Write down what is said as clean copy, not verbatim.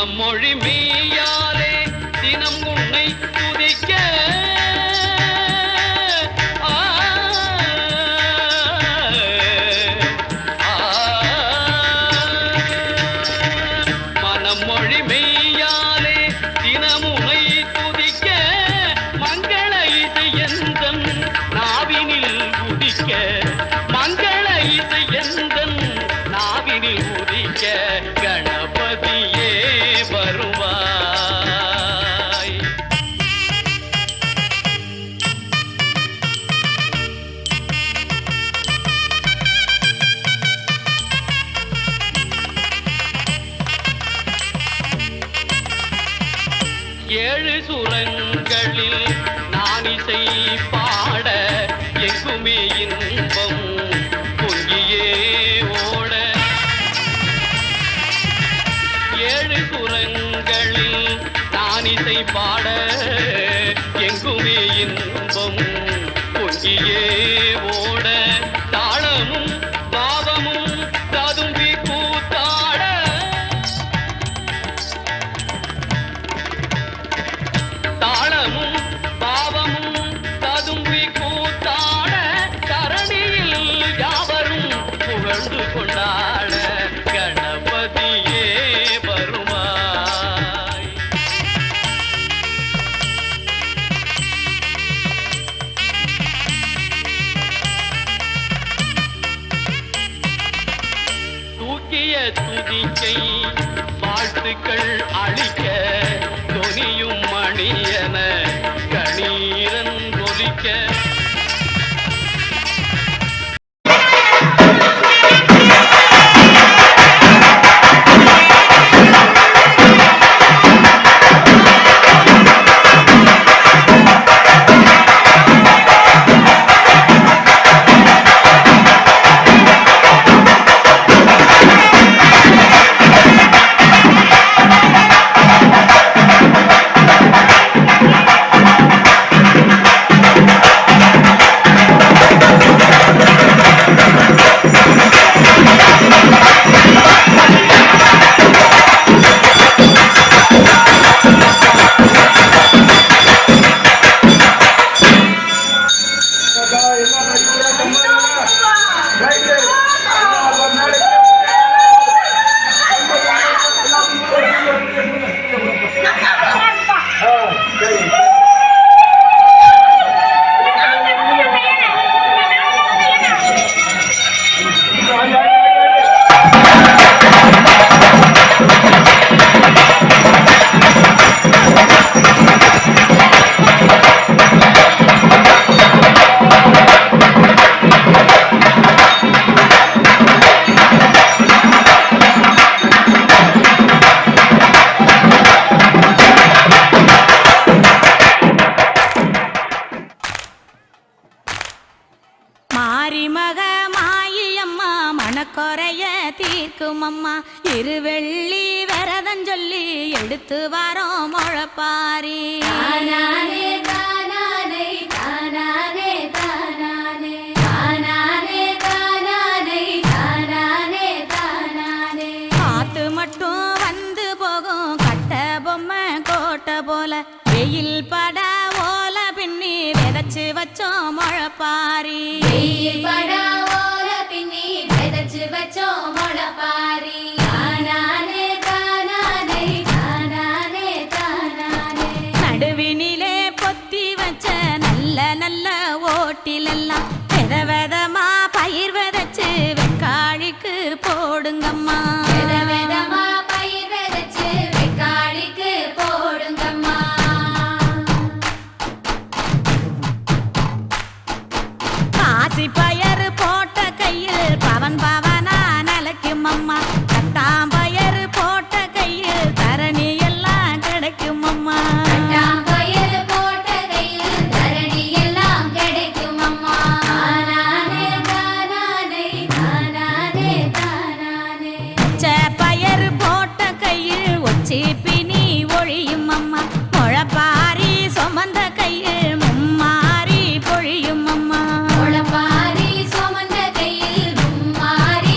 மனம் மொழி மெய்யாலே தினம் உன்னை துதிக்க மனம் மொழி மெய்யாலே தினம் உன்னை துதிக்க மங்கள இசை எந்தன் நாவினில் உதிக்க மங்கள இசை எந்தன் நாவினில் உதிக்க கணபதியே வருவாய். ஏழு சுரங்களில் நான் இசை பாட எங்குமே இன்பம் பொங்கியே ஓட ஏழு சுரங்களில் நான் இசை பாட எங்குமே இன்பம் பொங்கியே ஓட தாளமும் பாவமும் ததும்பி கூத்தாட தாளமும் பாவமும் ததும்பி கூத்தாட தரணியில் யாவரும் புகழ்ந்து கொண்டாட கணபதியே வருவாய். தூக்கிய துதிக்கை வாழ்த்துக்கள் அளிக்க தொனியும் மணியன கணீரன் ஒலிக்க மனக்குறைய தீர்க்கும் அம்மா இருவெள்ளி விரதம் சொல்லி எடுத்து வரோம் முழப்பாரி. தானானே தானானே தானானே தானானே தானானே தானானே தானானே தானானே காத்து மட்டும் வந்து போகும் கட்ட பொம்மை கோட்டை போல வெயில் பட ஓல பின்னி விதைச்சு வச்சோம் முழப்பாரி. வெயில் பட ஓல பின்னி விதைச்சு வச்சோம் முழப்பாரி. தானானே தானானே தானானே தானானே நடுவினிலே பொத்தி வச்ச நல்ல நல்ல ஓட்டிலெல்லாம் வித விதமா பயிர் விதைச்சு வெக்காளிக்கு போடுங்கம்மா. வித விதமா பயிர் விதைச்சு வெக்காளிக்கு போடுங்கம்மா. காசி பயறு போட்ட கையில் பவன் பவனா நிலைக்கும் அம்மா. கட்டாம்பயறு போட்ட கையில் தரணி எல்லாம் கிடைக்கும் அம்மா. கட்டாம்பயறு போட்ட கையில் தரணி எல்லாம் கிடைக்கும் அம்மா. தானானே தானானே தானானே தானானே பயறு போட்ட கையில் ஒச்சி பினி ஒழியும் அம்மா. முழப்பாரி சுமந்த கையில் மும்மாரி பொழியும் அம்மா. முழப்பாரி சுமந்த கையில் மும்மாரி